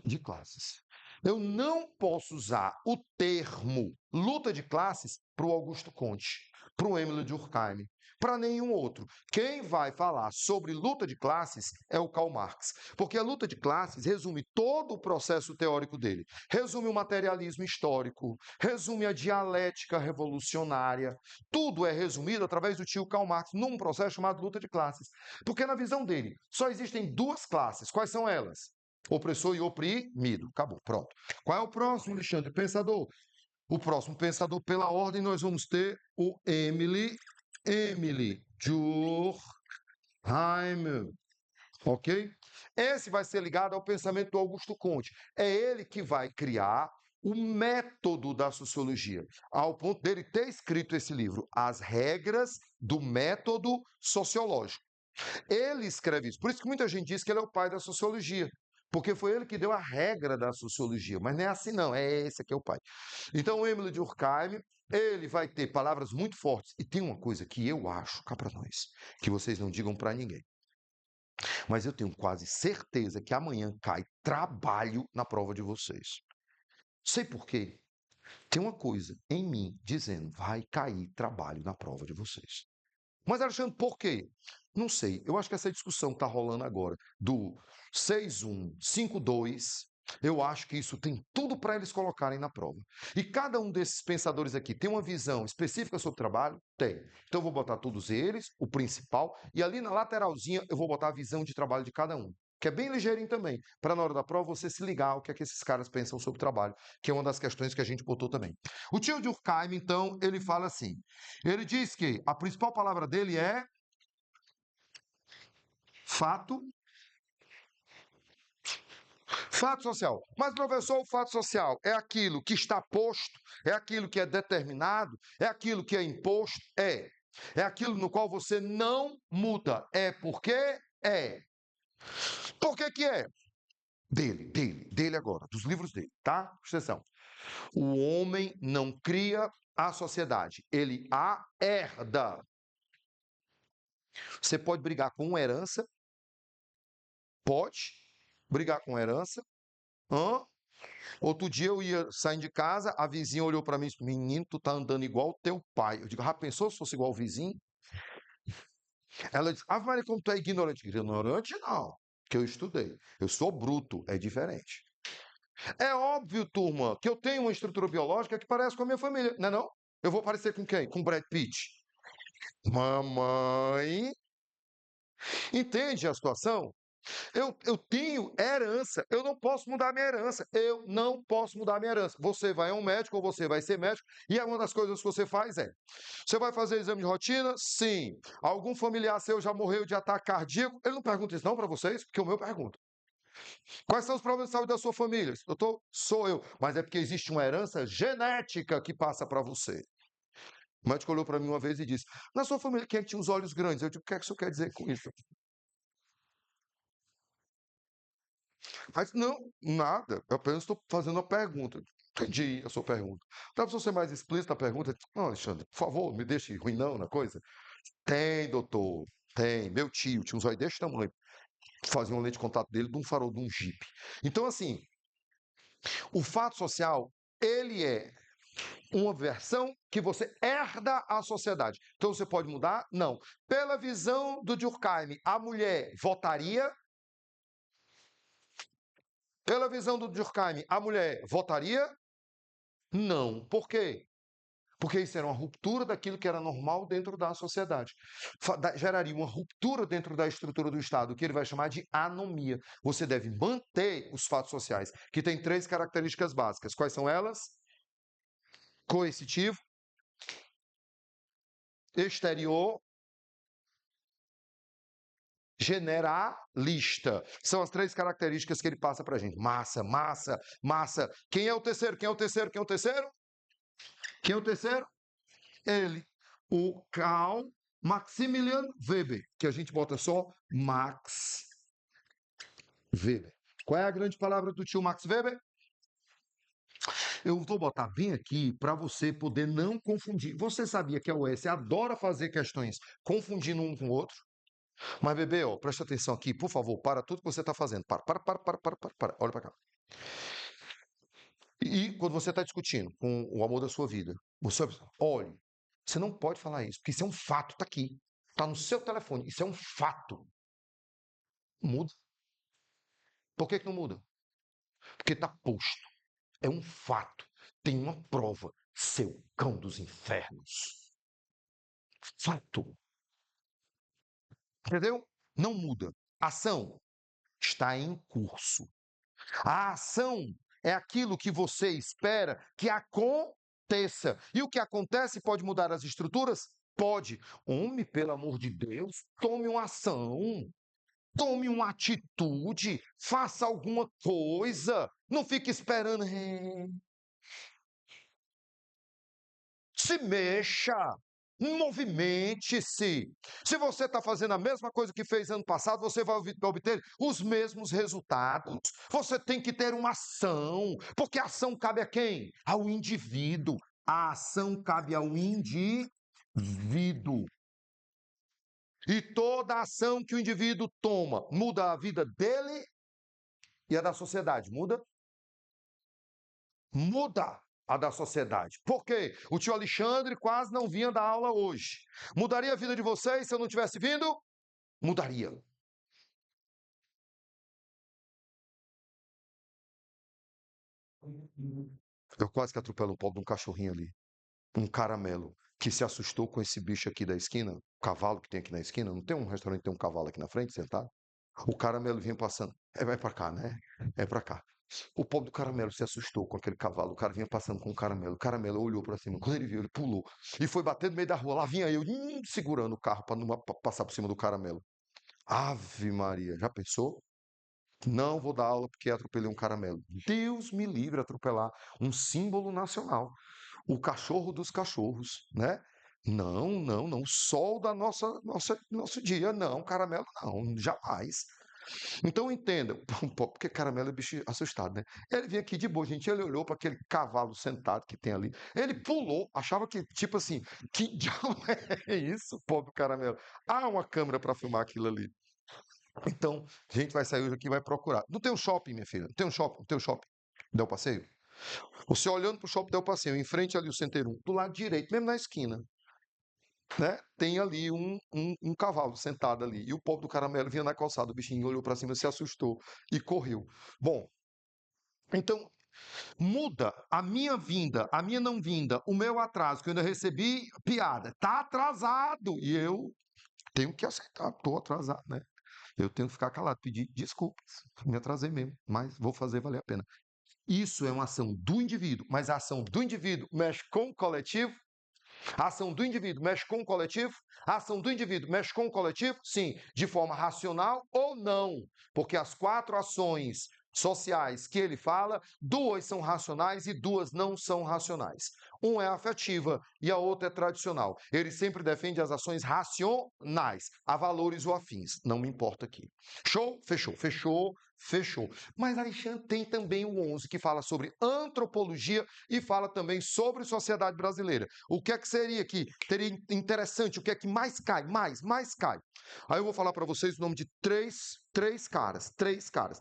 de classes. Eu não posso usar o termo luta de classes para o Augusto Conte, para o Emile Durkheim, para nenhum outro. Quem vai falar sobre luta de classes é o Karl Marx, porque a luta de classes resume todo o processo teórico dele. Resume o materialismo histórico, resume a dialética revolucionária. Tudo é resumido através do tio Karl Marx num processo chamado luta de classes. Porque na visão dele, só existem duas classes. Quais são elas? Opressor e oprimido. Acabou, pronto. Qual é o próximo, Alexandre? Pensador. O próximo pensador, pela ordem, nós vamos ter o Emile Durkheim. Ok? Esse vai ser ligado ao pensamento do Augusto Conte. É ele que vai criar o método da sociologia, ao ponto dele ter escrito esse livro, As Regras do Método Sociológico. Ele escreve isso. Por isso que muita gente diz que ele é o pai da sociologia. Porque foi ele que deu a regra da sociologia. Mas não é assim, não. É esse aqui é o pai. Então, o Emile Durkheim, ele vai ter palavras muito fortes. E tem uma coisa que eu acho, cá para nós, que vocês não digam para ninguém. Mas eu tenho quase certeza que amanhã cai trabalho na prova de vocês. Sei por quê. Tem uma coisa em mim dizendo, vai cair trabalho na prova de vocês. Mas, Alexandre, por quê? Não sei. Eu acho que essa discussão que está rolando agora, do 6-1, 5-2, eu acho que isso tem tudo para eles colocarem na prova. E cada um desses pensadores aqui tem uma visão específica sobre o trabalho? Tem. Então, eu vou botar todos eles, o principal, e ali na lateralzinha eu vou botar a visão de trabalho de cada um. Que é bem ligeirinho também, para na hora da prova você se ligar ao que é que esses caras pensam sobre o trabalho, que é uma das questões que a gente botou também. O tio Durkheim, então, ele fala assim, ele diz que a principal palavra dele é fato, fato social. Mas, professor, o fato social é aquilo que está posto, é aquilo que é determinado, é aquilo que é imposto? É. É aquilo no qual você não muda. É porque é. Por que que é? Dele agora, dos livros dele, tá? Presta atenção. O homem não cria a sociedade, ele a herda. Você pode brigar com uma herança, pode brigar com herança. Hã? Outro dia eu ia saindo de casa, a vizinha olhou para mim e disse, menino, tu tá andando igual o teu pai. Eu digo, já pensou se fosse igual o vizinho? Ela disse, Ave Maria, como tu é ignorante. Ignorante não, que eu estudei. Eu sou bruto, é diferente. É óbvio, turma, que eu tenho uma estrutura biológica que parece com a minha família, não é não? Eu vou parecer com quem? Com Brad Pitt. Mamãe, entende a situação? Eu tenho herança, eu não posso mudar minha herança. Eu não posso mudar minha herança. Você vai a um médico ou você vai ser médico, e uma das coisas que você faz é: você vai fazer exame de rotina? Sim. Algum familiar seu já morreu de ataque cardíaco? Ele não pergunta isso não para vocês, porque o meu pergunta. Quais são os problemas de saúde da sua família? Doutor, sou eu. Mas é porque existe uma herança genética que passa para você. O médico olhou para mim uma vez e disse: na sua família, quem é que tinha os olhos grandes? Eu digo: o que é que o senhor quer dizer com isso? Mas não, nada. Eu apenas estou fazendo uma pergunta. Entendi a sua pergunta. Dá para você ser mais explícito na pergunta? Não, Alexandre, por favor, me deixe ruim não na coisa. Tem, doutor. Tem. Meu tio tinha uns olhos desse tamanho. Fazia uma lente de contato dele de um farol de um Jeep. Então, assim, o fato social, ele é uma versão que você herda à sociedade. Então, você pode mudar? Não. Pela visão do Durkheim, a mulher votaria? Pela visão do Durkheim, a mulher votaria? Não. Por quê? Porque isso era uma ruptura daquilo que era normal dentro da sociedade. Geraria uma ruptura dentro da estrutura do Estado, que ele vai chamar de anomia. Você deve manter os fatos sociais, que tem 3 características básicas. Quais são elas? Coercitivo, exterior, generalista. São as 3 características que ele passa para a gente. Massa, massa, massa. Quem é o terceiro? Quem é o terceiro? Quem é o terceiro? Quem é o terceiro? Ele, o Karl Maximilian Weber, que a gente bota só Max Weber. Qual é a grande palavra do tio Max Weber? Eu vou botar bem aqui para você poder não confundir. Você sabia que a UES adora fazer questões confundindo um com o outro? Mas, bebê, ó, presta atenção aqui, por favor, para tudo que você está fazendo. Para. Olha para cá. E quando você está discutindo com o amor da sua vida, você olhe, você não pode falar isso, porque isso é um fato, está aqui. Está no seu telefone, isso é um fato. Muda. Por que não muda? Porque está posto. É um fato. Tem uma prova. Seu cão dos infernos. Fato. Entendeu? Não muda. Ação está em curso. A ação é aquilo que você espera que aconteça. E o que acontece pode mudar as estruturas? Pode. Homem, pelo amor de Deus, tome uma ação. Tome uma atitude, faça alguma coisa. Não fique esperando. Se mexa, movimente-se. Se você está fazendo a mesma coisa que fez ano passado, você vai obter os mesmos resultados. Você tem que ter uma ação, porque a ação cabe a quem? Ao indivíduo. A ação cabe ao indivíduo. E toda ação que o indivíduo toma muda a vida dele e a da sociedade. Muda? Muda a da sociedade. Por quê? O tio Alexandre quase não vinha dar aula hoje. Mudaria a vida de vocês se eu não tivesse vindo? Mudaria. Eu quase que atropelo o pobre de um cachorrinho ali. Um caramelo que se assustou com esse bicho aqui da esquina, o cavalo que tem aqui na esquina. Não tem um restaurante que tem um cavalo aqui na frente, sentado? O caramelo vinha passando. Vai pra cá, né? É pra cá. O pobre do caramelo se assustou com aquele cavalo. O cara vinha passando com o caramelo. O caramelo olhou pra cima. Quando ele viu, ele pulou. E foi bater no meio da rua. Lá vinha eu, segurando o carro pra não passar por cima do caramelo. Ave Maria, já pensou? Não vou dar aula porque atropelei um caramelo. Deus me livre atropelar um símbolo nacional. O cachorro dos cachorros, né? Não, não, não. Sol da nosso dia. Não, caramelo não, jamais. Então entenda, porque caramelo é bicho assustado, né? Ele vinha aqui de boa, gente. Ele olhou para aquele cavalo sentado que tem ali. Ele pulou, achava que, tipo assim, que diabo é isso, pobre caramelo? Há uma câmera para filmar aquilo ali. Então, a gente vai sair hoje aqui e vai procurar. Não tem um shopping, minha filha? Não tem um shopping? Não tem um shopping? Deu passeio? Você olhando para o shopping Del Passeio, em frente ali o Center 1, do lado direito, mesmo na esquina, né? Tem ali um cavalo sentado ali. E o pobre do caramelo vinha na calçada. O bichinho olhou para cima, se assustou e correu. Bom, então muda a minha vinda, a minha não vinda, o meu atraso, que eu ainda recebi piada. Tá atrasado. E eu tenho que aceitar, estou atrasado, né? Eu tenho que ficar calado, pedir desculpas. Me atrasei mesmo, mas vou fazer valer a pena. Isso é uma ação do indivíduo, mas a ação do indivíduo mexe com o coletivo? A ação do indivíduo mexe com o coletivo? A ação do indivíduo mexe com o coletivo? Sim, de forma racional ou não? Porque as 4 ações sociais que ele fala, 2 são racionais e 2 não são racionais. Um é afetiva e a outra é tradicional. Ele sempre defende as ações racionais, a valores ou afins. Não me importa aqui. Show? Fechou. Fechou. Fechou. Mas Alexandre tem também o 11, que fala sobre antropologia e fala também sobre sociedade brasileira. O que é que seria que teria interessante? O que é que mais cai? Mais cai. Aí eu vou falar para vocês o nome de três caras.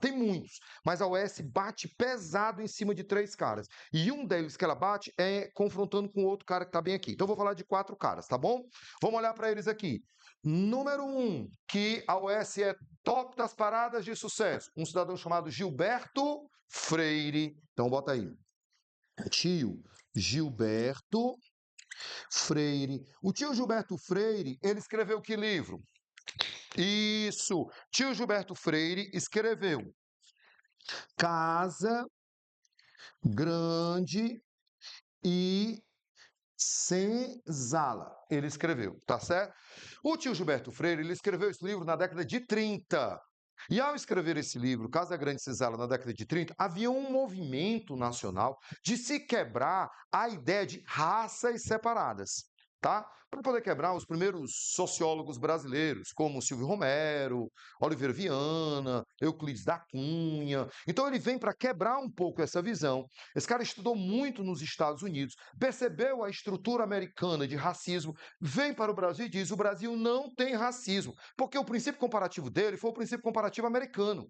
Tem muitos, mas a UES bate pesado em cima de 3 caras. E um deles que ela bate é confrontando com outro cara que está bem aqui. Então eu vou falar de 4 caras, tá bom? Vamos olhar para eles aqui. Número 1, que a UES é top das paradas de sucesso. Um cidadão chamado Gilberto Freire. Então bota aí. Tio Gilberto Freire. O tio Gilberto Freire, ele escreveu que livro? Isso. Tio Gilberto Freire escreveu Casa Grande e Senzala. Ele escreveu, tá certo? O tio Gilberto Freire, ele escreveu esse livro na década de 30. E ao escrever esse livro, Casa Grande e Senzala, na década de 30, havia um movimento nacional de se quebrar a ideia de raças separadas, tá? Para poder quebrar os primeiros sociólogos brasileiros, como Silvio Romero, Oliveira Viana, Euclides da Cunha. Então ele vem para quebrar um pouco essa visão. Esse cara estudou muito nos Estados Unidos, percebeu a estrutura americana de racismo, vem para o Brasil e diz: o Brasil não tem racismo, porque o princípio comparativo dele foi o princípio comparativo americano,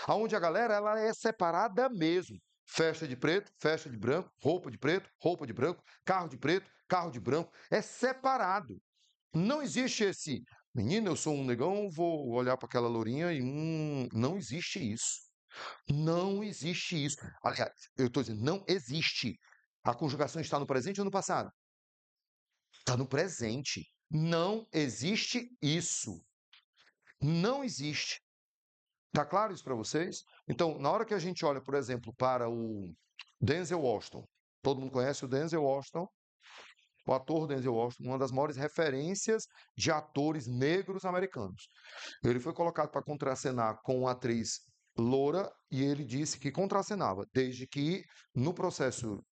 onde a galera ela é separada mesmo. Festa de preto, festa de branco, roupa de preto, roupa de branco, carro de preto, carro de branco, é separado. Não existe esse, menino, eu sou um negão, vou olhar para aquela lourinha e não existe isso. Não existe isso. Aliás, eu estou dizendo, não existe. A conjugação está no presente ou no passado? Está no presente. Não existe isso. Não existe. Tá claro isso para vocês? Então, na hora que a gente olha, por exemplo, para o Denzel Washington, todo mundo conhece o Denzel Washington, o ator Denzel Washington, uma das maiores referências de atores negros americanos. Ele foi colocado para contracenar com uma atriz loura e ele disse que contracenava, desde que no processo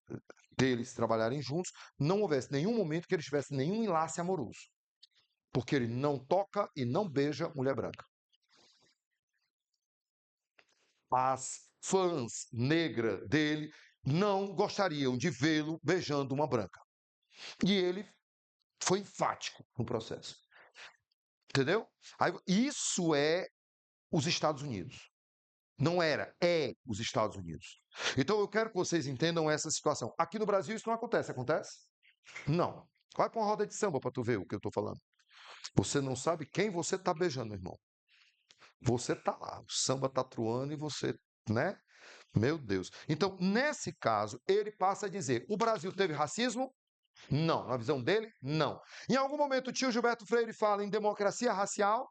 deles trabalharem juntos, não houvesse nenhum momento que ele tivesse nenhum enlace amoroso. Porque ele não toca e não beija mulher branca. As fãs negras dele não gostariam de vê-lo beijando uma branca. E ele foi enfático no processo. Entendeu? Aí, isso é os Estados Unidos. Não era, é os Estados Unidos. Então eu quero que vocês entendam essa situação. Aqui no Brasil isso não acontece, acontece? Não. Vai para uma roda de samba para tu ver o que eu estou falando. Você não sabe quem você está beijando, irmão. Você está lá, o samba está truando e você, né? Meu Deus. Então, nesse caso, ele passa a dizer: o Brasil teve racismo? Não. Na visão dele, não. Em algum momento, o tio Gilberto Freire fala em democracia racial?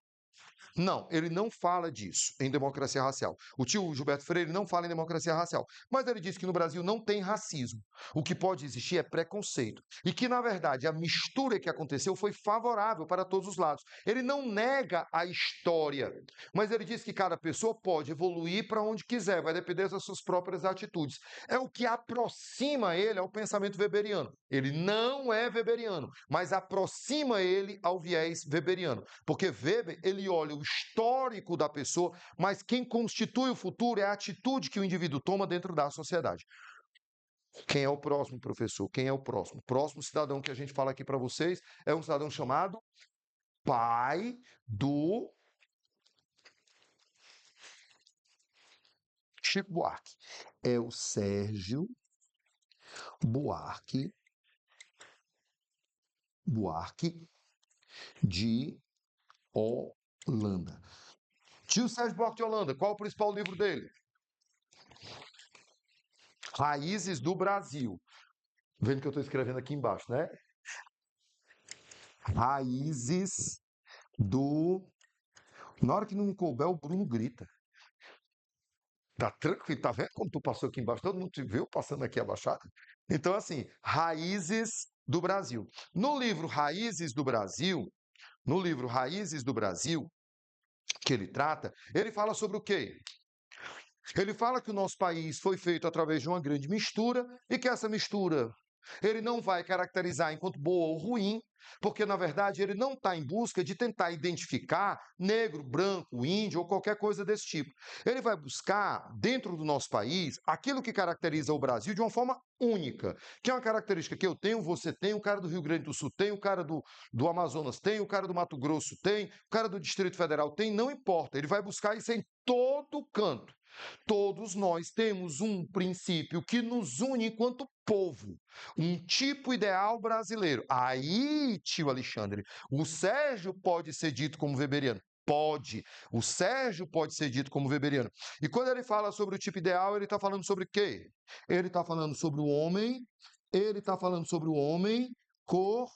Não, ele não fala disso em democracia racial. O tio Gilberto Freire não fala em democracia racial, mas ele diz que no Brasil não tem racismo. O que pode existir é preconceito. E que, na verdade, a mistura que aconteceu foi favorável para todos os lados. Ele não nega a história, mas ele diz que cada pessoa pode evoluir para onde quiser, vai depender das suas próprias atitudes. É o que aproxima ele ao pensamento weberiano. Ele não é weberiano, mas aproxima ele ao viés weberiano. Porque Weber, ele olha o histórico da pessoa, mas quem constitui o futuro é a atitude que o indivíduo toma dentro da sociedade. Quem é o próximo, professor? Quem é o próximo? O próximo cidadão que a gente fala aqui para vocês é um cidadão chamado pai do Chico Buarque. É o Sérgio Buarque de Holanda. Tio Sérgio Buarque de Holanda, qual é o principal livro dele? Raízes do Brasil. Vendo que eu estou escrevendo aqui embaixo, né? Raízes do Na hora que não me couber, o Bruno grita. Tá tranquilo, tá vendo como tu passou aqui embaixo? Todo mundo te viu passando aqui abaixado? Então, assim, raízes do Brasil. No livro Raízes do Brasil, no livro Raízes do Brasil, que ele trata, ele fala sobre o quê? Ele fala que o nosso país foi feito através de uma grande mistura e que essa mistura ele não vai caracterizar enquanto boa ou ruim, porque na verdade ele não está em busca de tentar identificar negro, branco, índio ou qualquer coisa desse tipo. Ele vai buscar, dentro do nosso país, aquilo que caracteriza o Brasil de uma forma única, que é uma característica que eu tenho, você tem, o cara do Rio Grande do Sul tem, o cara do Amazonas tem, o cara do Mato Grosso tem, o cara do Distrito Federal tem, não importa, ele vai buscar isso em todo canto. Todos nós temos um princípio que nos une enquanto povo, um tipo ideal brasileiro. Aí, tio Alexandre, o Sérgio pode ser dito como weberiano. Pode. O Sérgio pode ser dito como weberiano. E quando ele fala sobre o tipo ideal, ele está falando sobre o quê? Ele está falando sobre o homem, ele está falando sobre o homem cordial.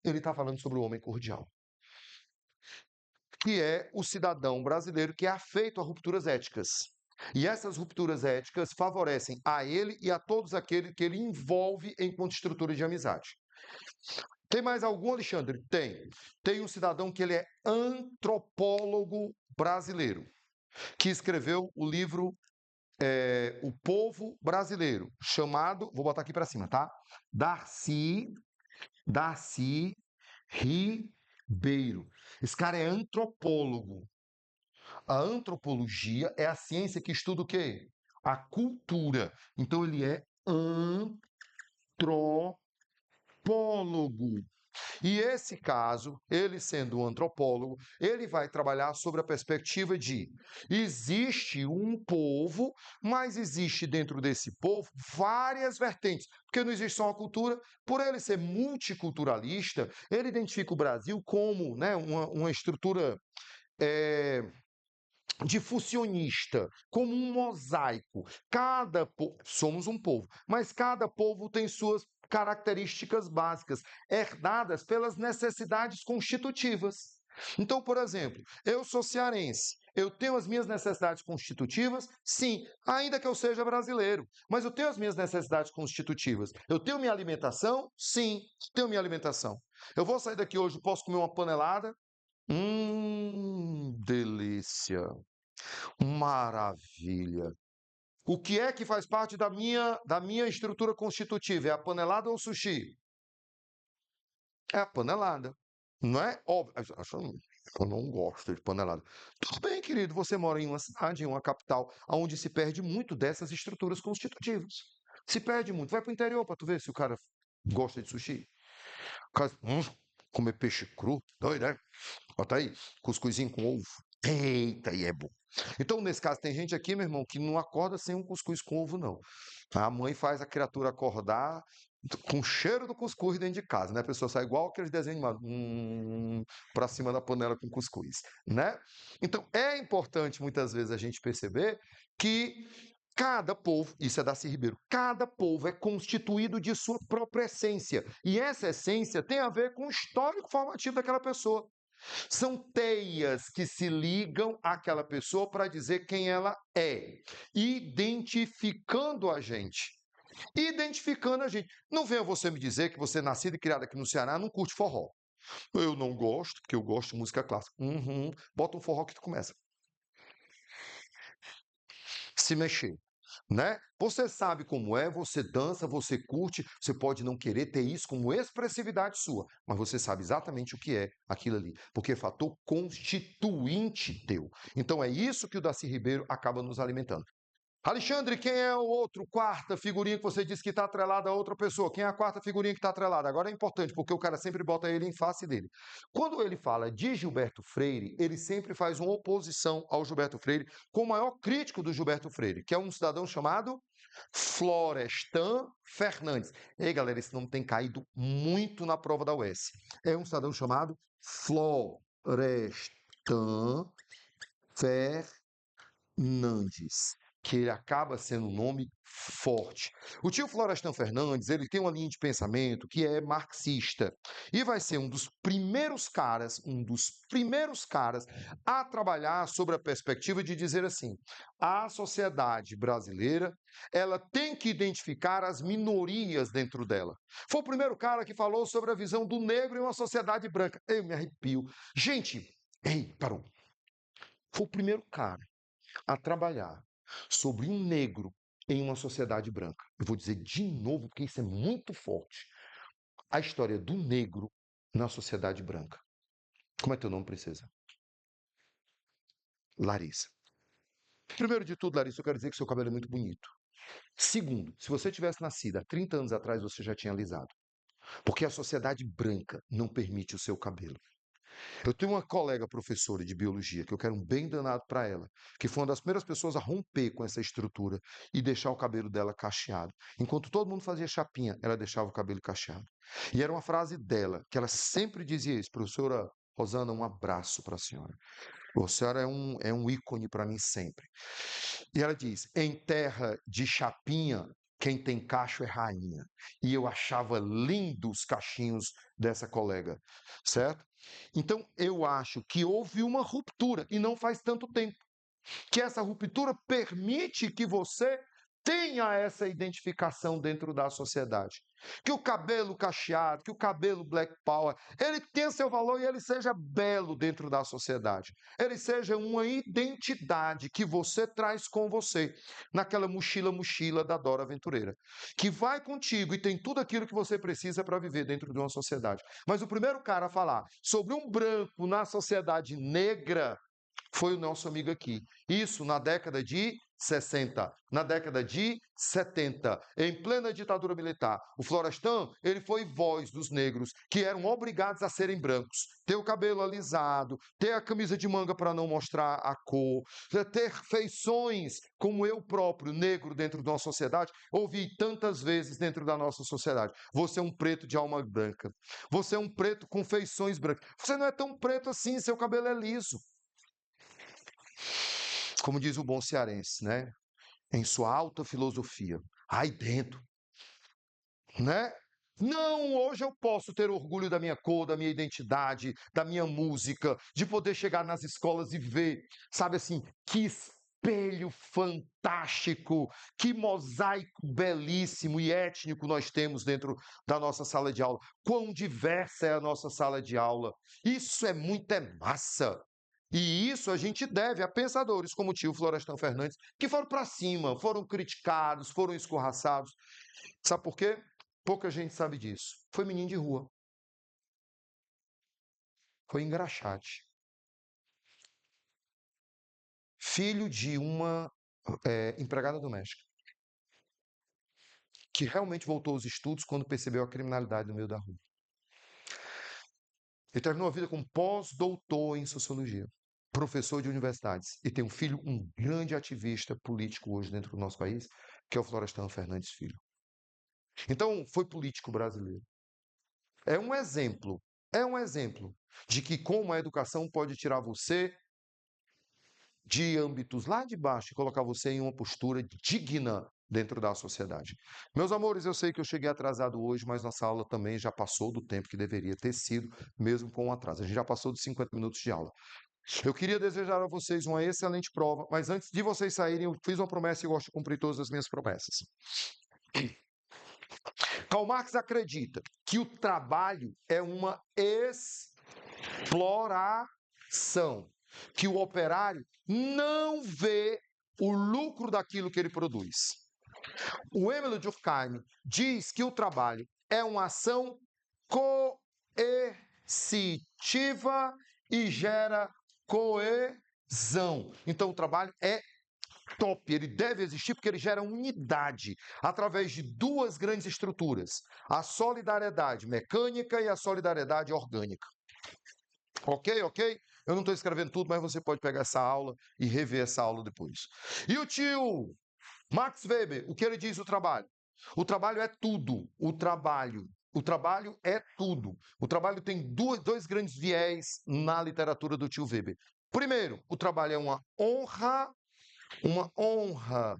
Ele está falando sobre o homem cordial, que é o cidadão brasileiro que é afeito a rupturas éticas. E essas rupturas éticas favorecem a ele e a todos aqueles que ele envolve enquanto estrutura de amizade. Tem mais algum, Alexandre? Tem. Tem um cidadão que ele é antropólogo brasileiro, que escreveu o livro O Povo Brasileiro, chamado, vou botar aqui para cima, tá? Darcy Ribeiro. Esse cara é antropólogo. A antropologia é a ciência que estuda o quê? A cultura. Então ele é antropólogo. E esse caso, ele sendo um antropólogo, ele vai trabalhar sobre a perspectiva de existe um povo, mas existe dentro desse povo várias vertentes, porque não existe só uma cultura. Por ele ser multiculturalista, ele identifica o Brasil como, né, uma estrutura difusionista, como um mosaico. Somos um povo, mas cada povo tem suas características básicas, herdadas pelas necessidades constitutivas. Então, por exemplo, eu sou cearense, eu tenho as minhas necessidades constitutivas, sim, ainda que eu seja brasileiro, mas eu tenho as minhas necessidades constitutivas. Eu tenho minha alimentação? Sim, tenho minha alimentação. Eu vou sair daqui hoje, posso comer uma panelada? Delícia. Maravilha. O que é que faz parte da minha estrutura constitutiva? É a panelada ou o sushi? É a panelada. Não é? Óbvio. Eu não gosto de panelada. Tudo bem, querido, você mora em uma cidade, em uma capital, onde se perde muito dessas estruturas constitutivas. Se perde muito. Vai para o interior para tu ver se o cara gosta de sushi. O cara, comer peixe cru, doido, né? Bota aí, cuscuzinho com ovo. Eita, e é bom. Então, nesse caso, tem gente aqui, meu irmão, que não acorda sem um cuscuz com ovo, não. A mãe faz a criatura acordar com o cheiro do cuscuz dentro de casa, né? A pessoa sai igual aqueles desenhos animados, para cima da panela com cuscuz, né? Então, é importante, muitas vezes, a gente perceber que cada povo, isso é Darcy Ribeiro, cada povo é constituído de sua própria essência. E essa essência tem a ver com o histórico formativo daquela pessoa. São teias que se ligam àquela pessoa para dizer quem ela é, identificando a gente. Identificando a gente. Não venha você me dizer que você, nascido e criado aqui no Ceará, não curte forró. Eu não gosto, porque eu gosto de música clássica. Bota um forró que tu começa. Se mexer. Né? Você sabe como é, você dança, você curte, você pode não querer ter isso como expressividade sua, mas você sabe exatamente o que é aquilo ali, porque é fator constituinte teu. Então é isso que o Darcy Ribeiro acaba nos alimentando. Alexandre, quem é o outro, quarta figurinha que você disse que está atrelada a outra pessoa? Quem é a quarta figurinha que está atrelada? Agora é importante, porque o cara sempre bota ele em face dele. Quando ele fala de Gilberto Freire, ele sempre faz uma oposição ao Gilberto Freire, com o maior crítico do Gilberto Freire, que é um cidadão chamado Florestan Fernandes. Ei, galera, esse nome tem caído muito na prova da UES. É um cidadão chamado Florestan Fernandes. que ele acaba sendo um nome forte. O tio Florestan Fernandes, ele tem uma linha de pensamento que é marxista e vai ser um dos primeiros caras a trabalhar sobre a perspectiva de dizer assim: a sociedade brasileira, ela tem que identificar as minorias dentro dela. Foi o primeiro cara que falou sobre a visão do negro em uma sociedade branca. Eu me arrepio. Gente, parou. Foi o primeiro cara a trabalhar sobre um negro em uma sociedade branca. Eu vou dizer de novo, porque isso é muito forte. A história do negro na sociedade branca. Como é teu nome, princesa? Larissa. Primeiro de tudo, Larissa, eu quero dizer que seu cabelo é muito bonito. Segundo, se você tivesse nascido há 30 anos atrás, você já tinha alisado. Porque a sociedade branca não permite o seu cabelo. Eu tenho uma colega professora de biologia que eu quero um bem danado para ela, que foi uma das primeiras pessoas a romper com essa estrutura e deixar o cabelo dela cacheado. Enquanto todo mundo fazia chapinha, ela deixava o cabelo cacheado. E era uma frase dela, que ela sempre dizia isso: professora Rosana, um abraço para a senhora. A senhora é um ícone para mim sempre. E ela diz: em terra de chapinha, quem tem cacho é rainha. E eu achava lindo os cachinhos dessa colega, certo? Então, eu acho que houve uma ruptura, e não faz tanto tempo, que essa ruptura permite que você tenha essa identificação dentro da sociedade. Que o cabelo cacheado, que o cabelo black power, ele tenha seu valor e ele seja belo dentro da sociedade. Ele seja uma identidade que você traz com você, naquela mochila da Dora Aventureira, que vai contigo e tem tudo aquilo que você precisa para viver dentro de uma sociedade. Mas o primeiro cara a falar sobre um branco na sociedade negra foi o nosso amigo aqui. Isso na década de 60, na década de 70, em plena ditadura militar. O Florestan, ele foi voz dos negros que eram obrigados a serem brancos, ter o cabelo alisado, ter a camisa de manga para não mostrar a cor, ter feições como eu próprio, negro dentro de uma sociedade, ouvi tantas vezes dentro da nossa sociedade. Você é um preto de alma branca. Você é um preto com feições brancas. Você não é tão preto assim, seu cabelo é liso. Como diz o bom cearense, né? Em sua alta filosofia, aí dentro, né? Não, hoje eu posso ter orgulho da minha cor, da minha identidade, da minha música, de poder chegar nas escolas e ver, sabe assim, que espelho fantástico, que mosaico belíssimo e étnico nós temos dentro da nossa sala de aula. Quão diversa é a nossa sala de aula. Isso é muita massa. E isso a gente deve a pensadores como o tio Florestan Fernandes, que foram para cima, foram criticados, foram escorraçados. Sabe por quê? Pouca gente sabe disso. Foi menino de rua. Foi engraxate. Filho de uma empregada doméstica. Que realmente voltou aos estudos quando percebeu a criminalidade no meio da rua. Ele terminou a vida como pós-doutor em sociologia. Professor de universidades. E tem um filho, um grande ativista político hoje dentro do nosso país, que é o Florestan Fernandes Filho. Então, foi político brasileiro. É um exemplo de que como a educação pode tirar você de âmbitos lá de baixo e colocar você em uma postura digna dentro da sociedade. Meus amores, eu sei que eu cheguei atrasado hoje, mas nossa aula também já passou do tempo que deveria ter sido, mesmo com o atraso. A gente já passou dos 50 minutos de aula. Eu queria desejar a vocês uma excelente prova, mas antes de vocês saírem, eu fiz uma promessa e eu gosto de cumprir todas as minhas promessas. Karl Marx acredita que o trabalho é uma exploração, que o operário não vê o lucro daquilo que ele produz. O Emile Durkheim diz que o trabalho é uma ação coercitiva e gera coesão. Então o trabalho é top, ele deve existir porque ele gera unidade através de duas grandes estruturas, a solidariedade mecânica e a solidariedade orgânica. Ok? Eu não estou escrevendo tudo, mas você pode pegar essa aula e rever essa aula depois. E o tio Max Weber, o que ele diz do trabalho? O trabalho é tudo. O trabalho é tudo. O trabalho tem dois grandes viés na literatura do tio Weber. Primeiro, o trabalho é uma honra uma honra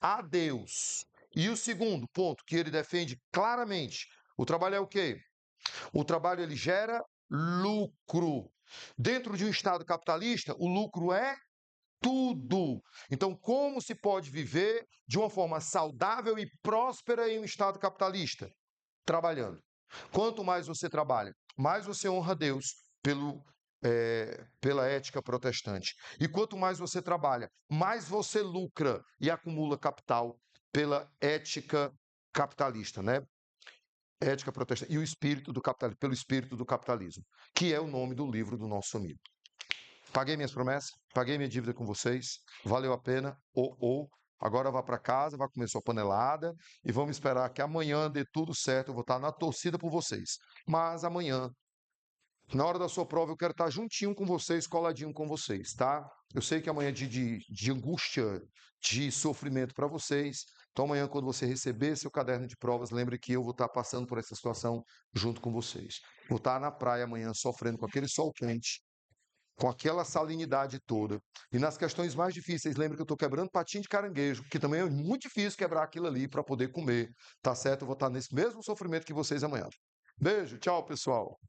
a Deus. E o segundo ponto que ele defende claramente, o trabalho é o quê? O trabalho ele gera lucro. Dentro de um Estado capitalista, o lucro é tudo. Então, como se pode viver de uma forma saudável e próspera em um Estado capitalista? Trabalhando. Quanto mais você trabalha, mais você honra Deus pela ética protestante. E quanto mais você trabalha, mais você lucra e acumula capital pela ética capitalista, né? Ética protestante e o espírito do capitalismo, pelo espírito do capitalismo, que é o nome do livro do nosso amigo. Paguei minhas promessas, paguei minha dívida com vocês, valeu a pena, agora vá para casa, vá comer sua panelada e vamos esperar que amanhã dê tudo certo, eu vou estar na torcida por vocês. Mas amanhã, na hora da sua prova, eu quero estar juntinho com vocês, coladinho com vocês, tá? Eu sei que amanhã é de angústia, de sofrimento para vocês. Então, amanhã, quando você receber seu caderno de provas, lembre que eu vou estar passando por essa situação junto com vocês. Vou estar na praia amanhã, sofrendo com aquele sol quente, com aquela salinidade toda. E nas questões mais difíceis, lembre que eu estou quebrando patinho de caranguejo, que também é muito difícil quebrar aquilo ali para poder comer, tá certo? Eu vou estar nesse mesmo sofrimento que vocês amanhã. Beijo, tchau, pessoal.